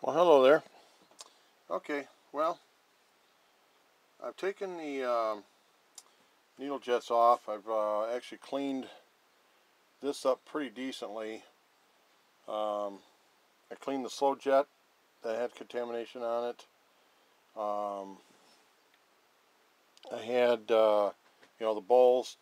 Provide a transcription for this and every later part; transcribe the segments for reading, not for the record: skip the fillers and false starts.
Well, hello there. Okay, well, I've taken the needle jets off. I've actually cleaned this up pretty decently. I cleaned the slow jet that had contamination on it. I had, the bowls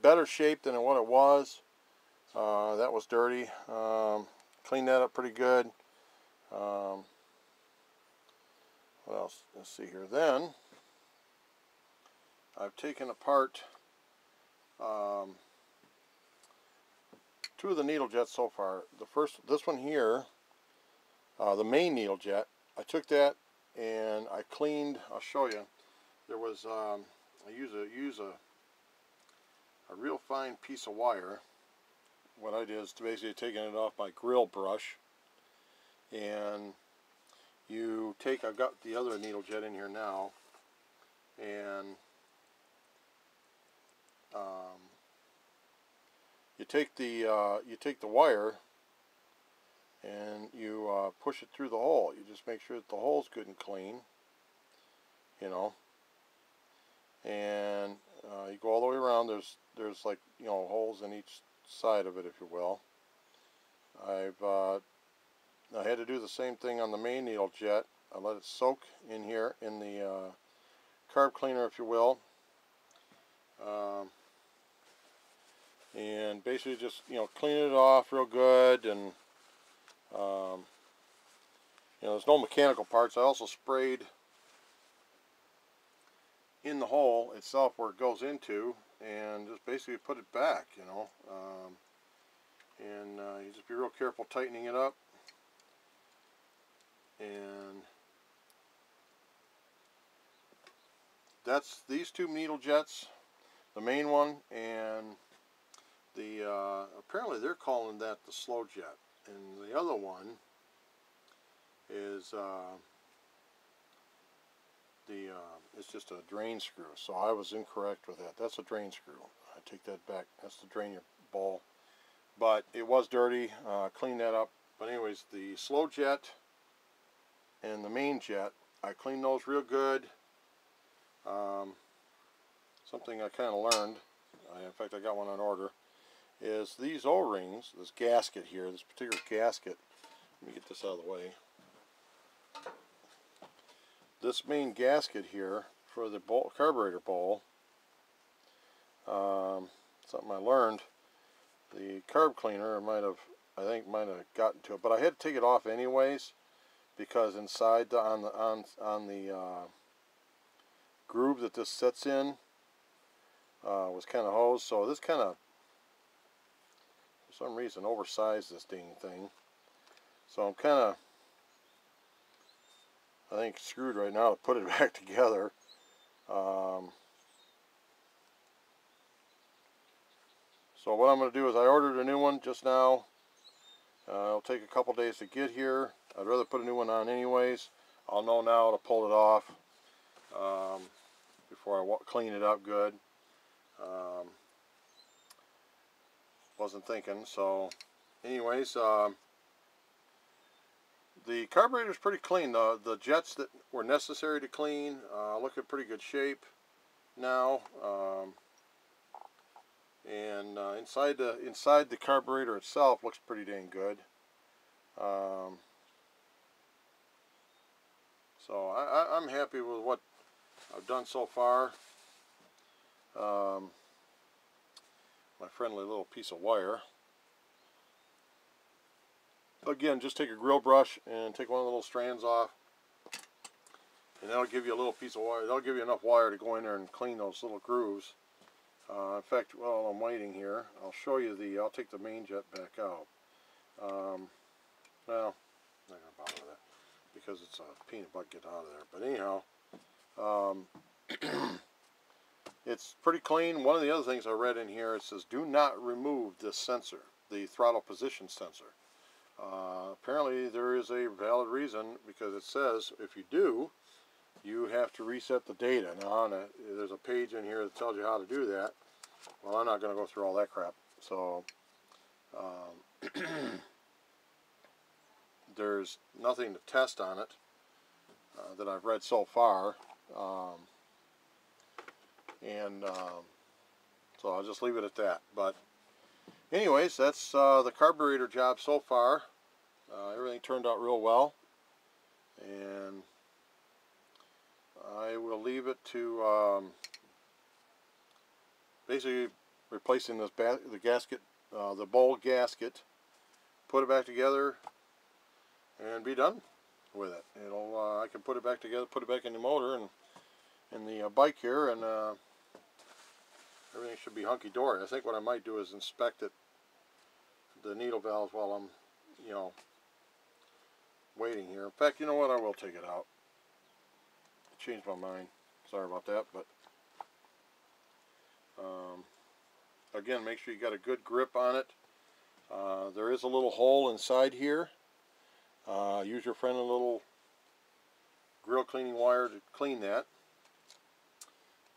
better shape than what it was. That was dirty. Cleaned that up pretty good. What else? Let's see here. Then I've taken apart two of the needle jets so far. This one here, the main needle jet, I took that and I cleaned. I'll show you. There was I use a real fine piece of wire. What I did is basically taking it off my grill brush, and I've got the other needle jet in here now, and you take the wire and you push it through the hole. You just make sure that the hole's good and clean, and you go all the way around. There's like holes in each side of it, if you will. I had to do the same thing on the main needle jet. I let it soak in here in the carb cleaner, if you will, and basically just clean it off real good. And there's no mechanical parts. I also sprayed in the hole itself where it goes into, and just basically put it back. You just be real careful tightening it up. And that's these two needle jets, the main one, and the apparently they're calling that the slow jet, and the other one is it's just a drain screw. So I was incorrect with that. That's a drain screw. I take that back. That's to drain your bowl. But it was dirty. Cleaned that up. But anyways, the slow jet and the main jet, I cleaned those real good. Something I kind of learned, in fact I got one on order, is these O-rings, this gasket here, this particular gasket, let me get this out of the way. This main gasket here for the carburetor bowl, something I learned, the carb cleaner might have gotten to it, but I had to take it off anyways, because inside on the groove that this sits in was kind of hosed. So this kind of, for some reason, oversized this dang thing. So I'm kind of, I think, screwed right now to put it back together. So what I'm going to do is I ordered a new one just now. It'll take a couple days to get here. I'd rather put a new one on anyways. I'll know now to pull it off before I clean it up good. Wasn't thinking. So anyways, the carburetor is pretty clean. The jets that were necessary to clean look in pretty good shape now. And inside the carburetor itself looks pretty dang good. So I'm happy with what I've done so far. My friendly little piece of wire. Again, just take a grill brush and take one of the little strands off, and that'll give you a little piece of wire. That'll give you enough wire to go in there and clean those little grooves. In fact, while I'm waiting here, I'll show you I'll take the main jet back out. Well, I'm not going to bother with that because it's a pain in the butt to get out of there. But anyhow, it's pretty clean. One of the other things I read in here, it says, do not remove this sensor, the throttle position sensor. Apparently there is a valid reason, because it says if you do, you have to reset the data. Now there's a page in here that tells you how to do that. Well, I'm not going to go through all that crap. So there's nothing to test on it that I've read so far. So I'll just leave it at that. But anyways, that's the carburetor job so far. Everything turned out real well, and I will leave it to basically replacing this the gasket, the bowl gasket, put it back together, and be done with it. I can put it back together, put it back in the motor and in the bike here, and everything should be hunky-dory. I think what I might do is inspect the needle valves while I'm, waiting here. In fact, you know what? I will take it out. I changed my mind. Sorry about that, but again, make sure you got a good grip on it. There is a little hole inside here. Use your friendly little grill cleaning wire to clean that.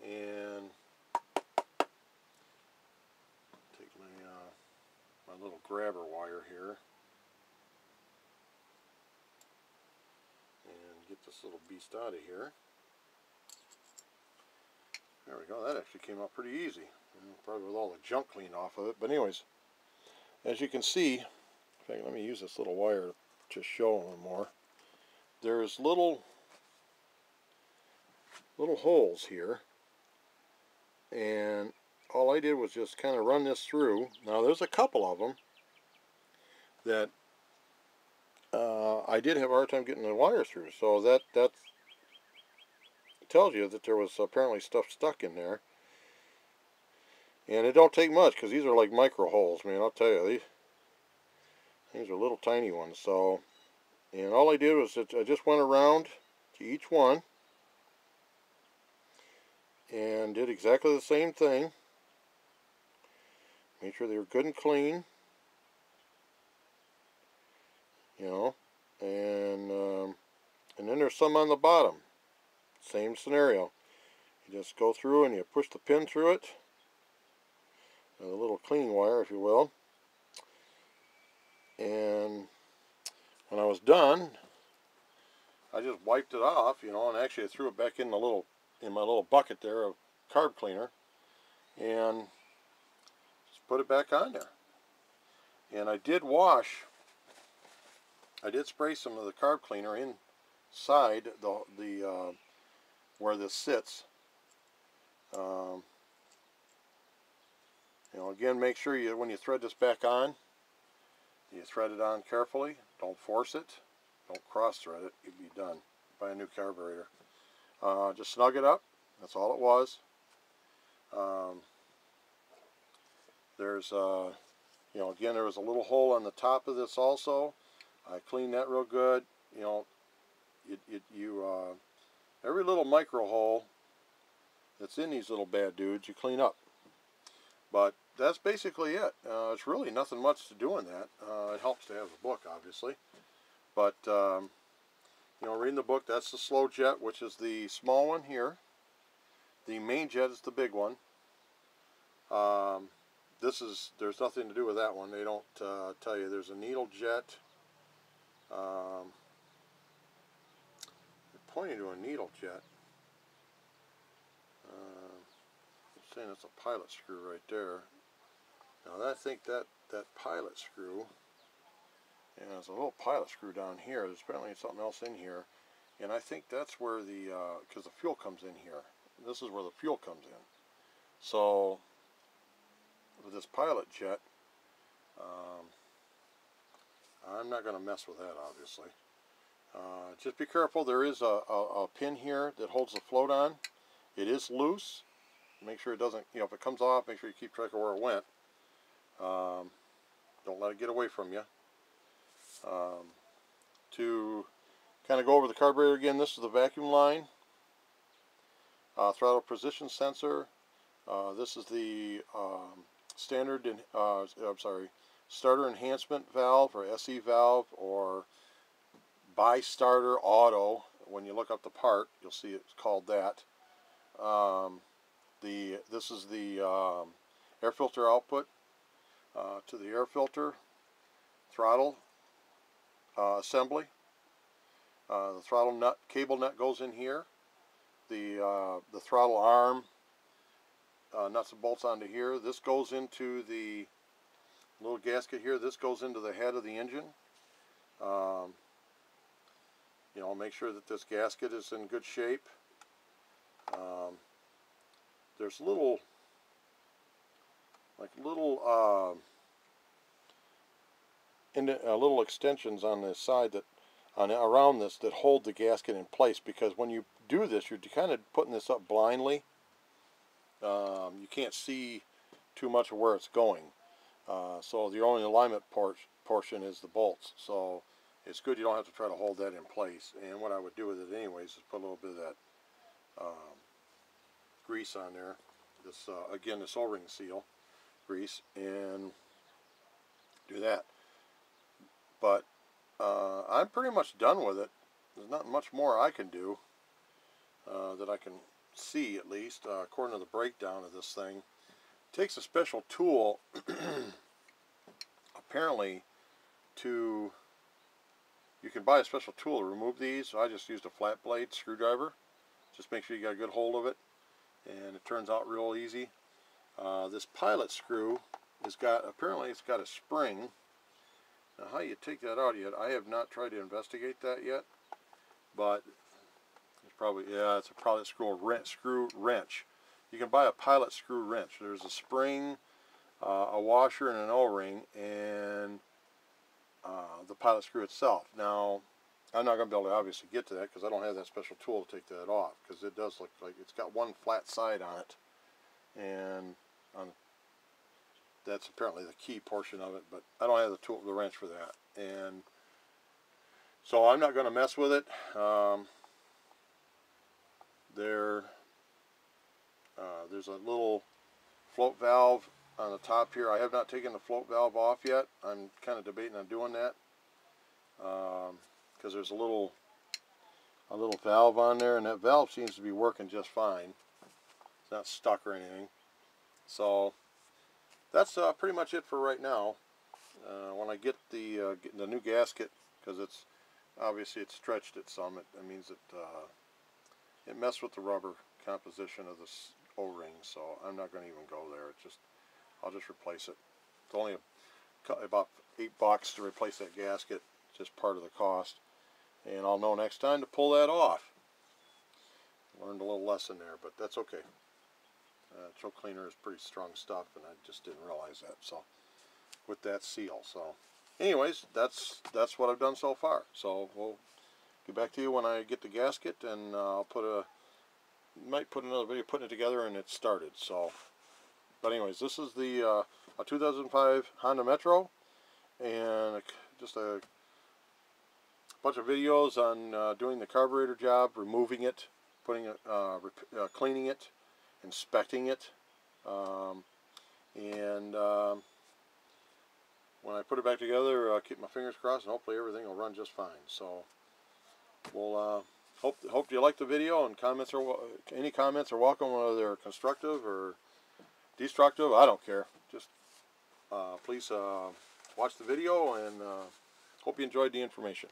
And take my little grabber wire here and get this little beast out of here. There we go. That actually came out pretty easy, probably with all the junk cleaned off of it. But anyways, as you can see, in fact, let me use this little wire to show a little more. There's little holes here, and all I did was just kind of run this through. Now there's a couple of them that I did have a hard time getting the wire through, so that tells you that there was apparently stuff stuck in there. And it don't take much, because these are like micro holes, man. I'll tell you, these are little tiny ones. So, and all I did was I just went around to each one and did exactly the same thing. Make sure they were good and clean, and then there's some on the bottom. Same scenario. You just go through and you push the pin through it, a little cleaning wire, if you will. And when I was done, I just wiped it off, and actually I threw it back in my little bucket there of carb cleaner, and just put it back on there. And I did spray some of the carb cleaner inside the where this sits. Again, make sure when you thread this back on, you thread it on carefully. Don't force it. Don't cross thread it. You'll be done. Buy a new carburetor. Just snug it up. That's all it was. There's again, there was a little hole on the top of this also. I cleaned that real good. Every little micro hole that's in these little bad dudes, you clean up. But that's basically it. It's really nothing much to do in that. It helps to have a book, obviously. But, reading the book, that's the slow jet, which is the small one here. The main jet is the big one. There's nothing to do with that one. They don't tell you. There's a needle jet. They're pointing to a needle jet. I'm saying it's a pilot screw right there. Now I think that pilot screw, and there's a little pilot screw down here. There's apparently something else in here, and I think that's where because the fuel comes in here. This is where the fuel comes in. So with this pilot jet, I'm not going to mess with that, obviously. Just be careful. There is a pin here that holds the float on. It is loose. Make sure it doesn't, if it comes off, make sure you keep track of where it went. Don't let it get away from you. To kind of go over the carburetor again, this is the vacuum line. Throttle position sensor. This is the starter enhancement valve, or SE valve, or bi-starter auto. When you look up the part, you'll see it's called that. This is the air filter output to the air filter. Throttle. assembly. The throttle nut, cable nut goes in here. The throttle arm nuts and bolts onto here. This goes into the little gasket here. This goes into the head of the engine. You know, make sure that this gasket is in good shape. There's little little extensions on the side that around this that hold the gasket in place, because when you do this, you're kind of putting this up blindly. You can't see too much of where it's going, so the only alignment portion is the bolts. So it's good you don't have to try to hold that in place. And what I would do with it anyways is put a little bit of that grease on there. This again, this O-ring seal grease, and do that. But I'm pretty much done with it. There's not much more I can do that I can see, at least according to the breakdown of this thing. It takes a special tool apparently you can buy a special tool to remove these. So I just used a flat blade screwdriver. Just make sure you got a good hold of it, and it turns out real easy. This pilot screw apparently it's got a spring. Now how you take that out yet, I have not tried to investigate that yet, but it's probably, yeah, it's a pilot screw wrench. You can buy a pilot screw wrench. There's a spring, a washer, and an O-ring, and the pilot screw itself. Now, I'm not going to be able to obviously get to that because I don't have that special tool to take that off, because it does look like it's got one flat side on it, and that's apparently the key portion of it, but I don't have the wrench for that, and so I'm not going to mess with it. There's a little float valve on the top here. I have not taken the float valve off yet. I'm kind of debating on doing that because there's a little valve on there, and that valve seems to be working just fine. It's not stuck or anything. So that's pretty much it for right now. When I get the new gasket, because it's obviously stretched it some, it means it messed with the rubber composition of this O-ring, so I'm not going to even go there. I'll just replace it. It's only about $8 to replace that gasket, just part of the cost, and I'll know next time to pull that off. Learned a little lesson there, but that's okay. Choke cleaner is pretty strong stuff, and I just didn't realize that. So with that seal, so anyways, that's what I've done so far. So we'll get back to you when I get the gasket, and I'll might put another video putting it together and it started. So, but anyways, this is the a 2005 Honda Metro, and just a bunch of videos on doing the carburetor job, removing it, putting it, cleaning it, inspecting it, and when I put it back together, keep my fingers crossed, and hopefully everything will run just fine. So we'll hope you like the video, and any comments are welcome, whether they're constructive or destructive. I don't care. Just please watch the video, and hope you enjoyed the information.